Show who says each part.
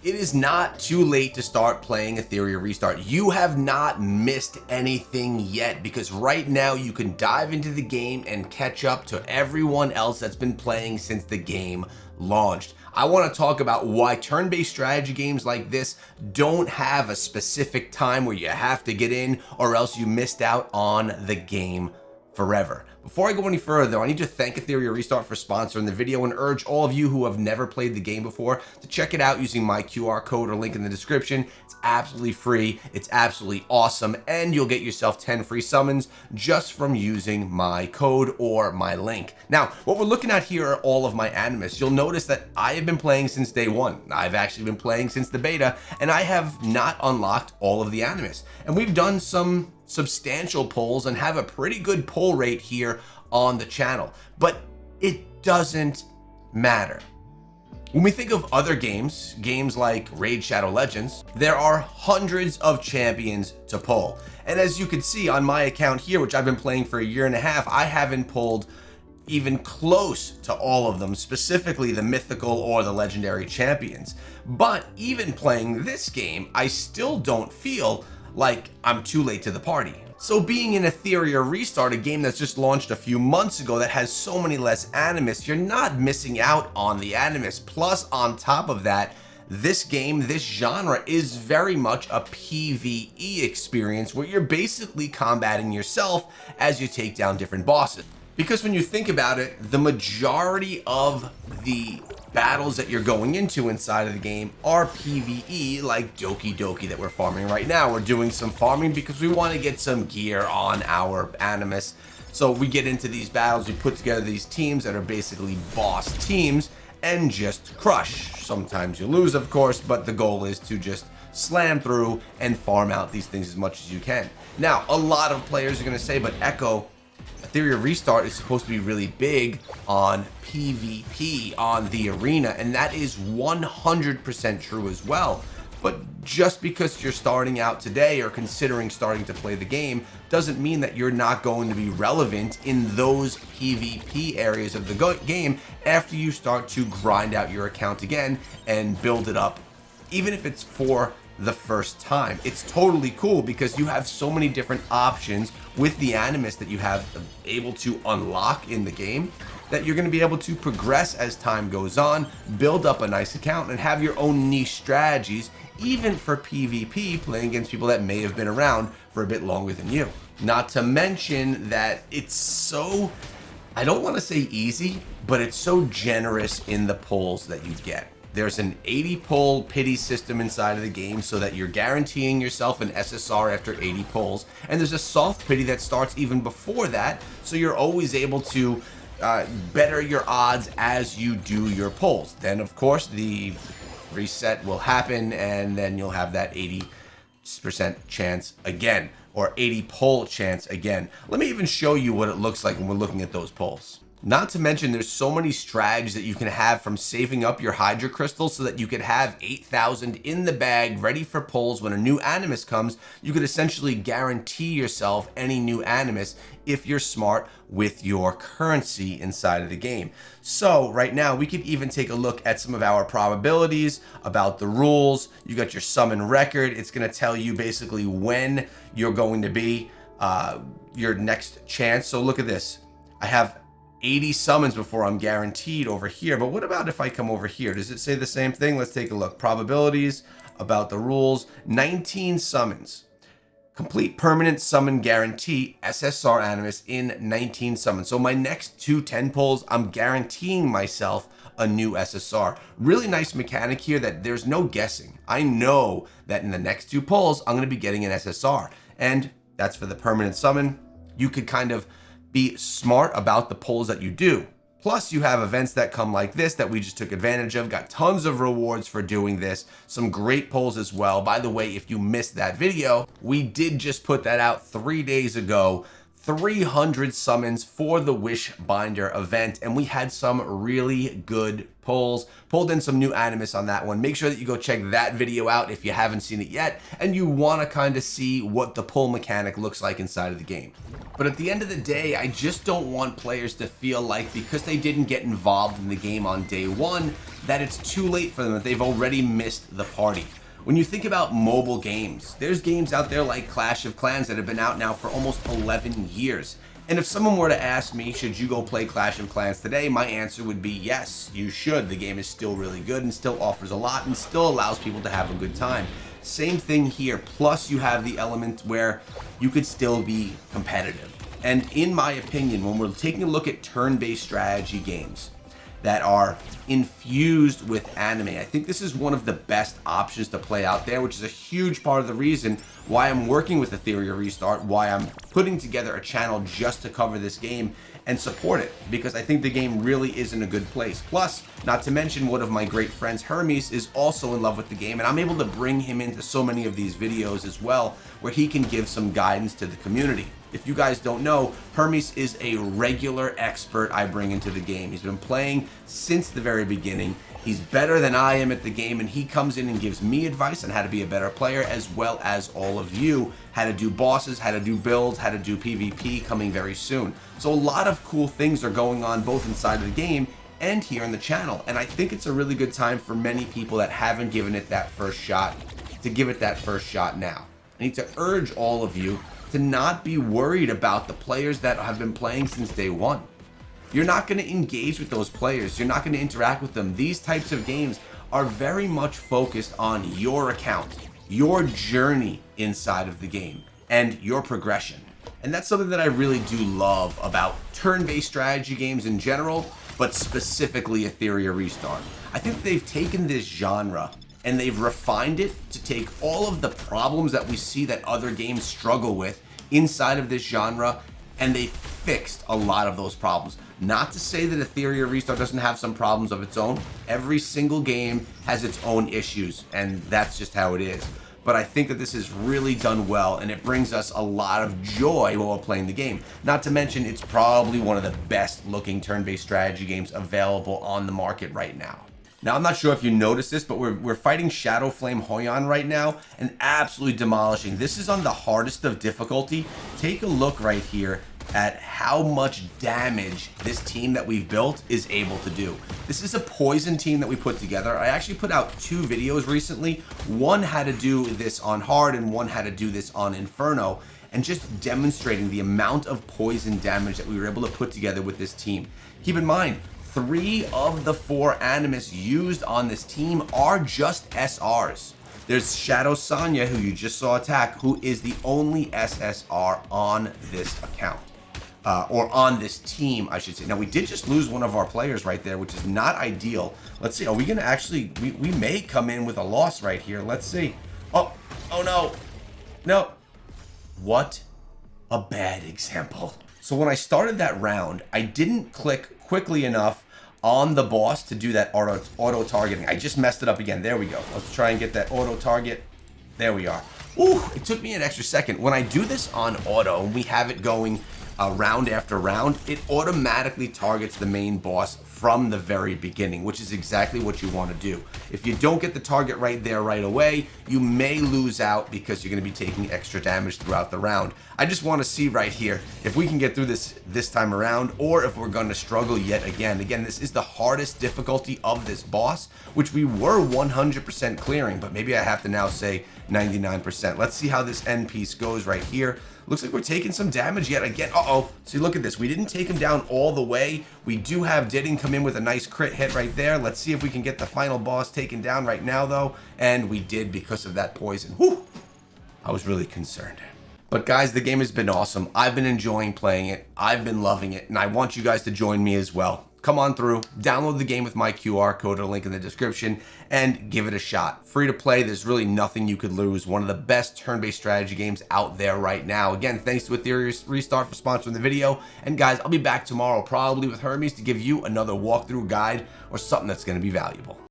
Speaker 1: It is not too late to start playing Etheria Restart. You have not missed anything yet, because right now you can dive into the game and catch up to everyone else that's been playing since the game launched. I want to talk about why turn-based strategy games like this don't have a specific time where you have to get in, or else you missed out on the game forever. Before I go any further though, I need to thank Etheria Restart for sponsoring the video and urge all of you who have never played the game before to check it out using my QR code or link in the description. It's absolutely free, it's absolutely awesome, and you'll get yourself 10 free summons just from using my code or my link. Now, what we're looking at here are all of my animus. You'll notice that I have been playing since day one. I've actually been playing since the beta, and I have not unlocked all of the animus. And we've done some substantial pulls and have a pretty good pull rate here on the channel, but it doesn't matter. When we think of other games like Raid Shadow Legends, there are hundreds of champions to pull. And as you can see on my account here, which I've been playing for a year and a half, I haven't pulled even close to all of them, specifically the mythical or the legendary champions. But even playing this game, I still don't feel like I'm too late to the party. So being in Etheria Restart, a game that's just launched a few months ago that has so many less animus, you're not missing out on the animus. Plus, on top of that, this game, this genre, is very much a PvE experience where you're basically combating yourself as you take down different bosses. Because when you think about it, the majority of the battles that you're going into inside of the game are PvE, like Doki Doki that we're farming right now. We're doing some farming because we want to get some gear on our animus. So we get into these battles, we put together these teams that are basically boss teams and just crush. Sometimes you lose, of course, but the goal is to just slam through and farm out these things as much as you can. Now, a lot of players are going to say, but Echo, Etheria Restart is supposed to be really big on PvP, on the arena, and that is 100% true as well. But just because you're starting out today or considering starting to play the game doesn't mean that you're not going to be relevant in those PvP areas of the game after you start to grind out your account again and build it up, even if it's for the first time. It's totally cool because you have so many different options with the animus that you have able to unlock in the game that you're going to be able to progress as time goes on, build up a nice account, and have your own niche strategies, even for PvP, playing against people that may have been around for a bit longer than you. Not to mention that it's so, I don't want to say easy, but it's so generous in the pulls that you get. There's an 80 pull pity system inside of the game so that you're guaranteeing yourself an SSR after 80 pulls. And there's a soft pity that starts even before that, so you're always able to better your odds as you do your pulls. Then, of course, the reset will happen, and then you'll have that 80% chance again, or 80 pull chance again. Let me even show you what it looks like when we're looking at those pulls. Not to mention, there's so many strategies that you can have, from saving up your Hydra crystals so that you could have 8,000 in the bag ready for pulls when a new animus comes. You could essentially guarantee yourself any new animus if you're smart with your currency inside of the game. So right now we could even take a look at some of our probabilities about the rules. You got your summon record. It's going to tell you basically when you're going to be your next chance. So look at this. I have 80 summons before I'm guaranteed over here. But what about if I come over here? Does it say the same thing? Let's take a look. Probabilities, about the rules, 19 summons. Complete permanent summon guarantee, SSR animus in 19 summons. So my next 2 10 pulls, I'm guaranteeing myself a new SSR. Really nice mechanic here that there's no guessing. I know that in the next 2 pulls, I'm going to be getting an SSR. And that's for the permanent summon. You could kind of be smart about the pulls that you do. Plus, you have events that come like this that we just took advantage of. Got tons of rewards for doing this. Some great pulls as well. By the way, if you missed that video, we did just put that out 3 days ago. 300 summons for the Wishbinder event, and we had some really good pulls. Pulled in some new animus on that one. Make sure that you go check that video out if you haven't seen it yet and you want to kind of see what the pull mechanic looks like inside of the game. But at the end of the day, I just don't want players to feel like because they didn't get involved in the game on day one that it's too late for them, that they've already missed the party. When you think about mobile games, there's games out there like Clash of Clans that have been out now for almost 11 years. And if someone were to ask me, should you go play Clash of Clans today? My answer would be yes, you should. The game is still really good and still offers a lot and still allows people to have a good time. Same thing here, plus you have the element where you could still be competitive. And in my opinion, when we're taking a look at turn-based strategy games that are infused with anime, I think this is one of the best options to play out there, which is a huge part of the reason why I'm working with Etheria Restart, why I'm putting together a channel just to cover this game and support it, because I think the game really is in a good place. Plus, not to mention, one of my great friends, Hermes, is also in love with the game, and I'm able to bring him into so many of these videos as well, where he can give some guidance to the community. If you guys don't know, Hermes is a regular expert I bring into the game. He's been playing since the very beginning. He's better than I am at the game, and he comes in and gives me advice on how to be a better player, as well as all of you, how to do bosses, how to do builds, how to do PvP coming very soon. So a lot of cool things are going on both inside of the game and here on the channel, and I think it's a really good time for many people that haven't given it that first shot to give it that first shot now. I need to urge all of you to not be worried about the players that have been playing since day one. You're not going to engage with those players. You're not going to interact with them. These types of games are very much focused on your account, your journey inside of the game, and your progression. And that's something that I really do love about turn-based strategy games in general, but specifically Etheria Restart. I think they've taken this genre and they've refined it to take all of the problems that we see that other games struggle with inside of this genre, and they fixed a lot of those problems. Not to say that Etheria Restart doesn't have some problems of its own. Every single game has its own issues, and that's just how it is. But I think that this is really done well, and it brings us a lot of joy while we're playing the game. Not to mention, it's probably one of the best looking turn-based strategy games available on the market right now. Now, I'm not sure if you noticed this, but we're fighting Shadow Flame Hoyon right now and absolutely demolishing. This is on the hardest of difficulty. Take a look right here at how much damage this team that we've built is able to do. This is a poison team that we put together. I actually put out 2 videos recently. One had to do this on hard and one had to do this on Inferno, and just demonstrating the amount of poison damage that we were able to put together with this team. Keep in mind, 3 of the 4 animus used on this team are just SRs. There's Shadow Sanya, who you just saw attack, who is the only SSR on this account. Or on this team, I should say. Now, we did just lose one of our players right there, which is not ideal. Let's see, are we going to actually, we may come in with a loss right here. Let's see. Oh no. No. What a bad example. So when I started that round, I didn't click quickly enough on the boss to do that auto targeting. I just messed it up again. There we go. Let's try and get that auto target. There we are. Ooh, it took me an extra second. When I do this on auto, and we have it going round after round, it automatically targets the main boss from the very beginning, which is exactly what you want to do. If you don't get the target right there right away, you may lose out because you're going to be taking extra damage throughout the round. I just want to see right here if we can get through this time around, or if we're going to struggle yet again. Again, this is the hardest difficulty of this boss, which we were 100% clearing, but maybe I have to now say 99%. Let's see how this end piece goes right here. Looks like we're taking some damage yet again. Uh-oh. See, look at this. We didn't take him down all the way. We do have Didding come in with a nice crit hit right there. Let's see if we can get the final boss taken down right now, though. And we did because of that poison. Whew. I was really concerned. But guys, the game has been awesome. I've been enjoying playing it. I've been loving it. And I want you guys to join me as well. Come on through, download the game with my QR code or link in the description, and give it a shot. Free to play, there's really nothing you could lose. One of the best turn-based strategy games out there right now. Again, thanks to Etheria Restart for sponsoring the video. And guys, I'll be back tomorrow, probably with Hermes, to give you another walkthrough guide or something that's going to be valuable.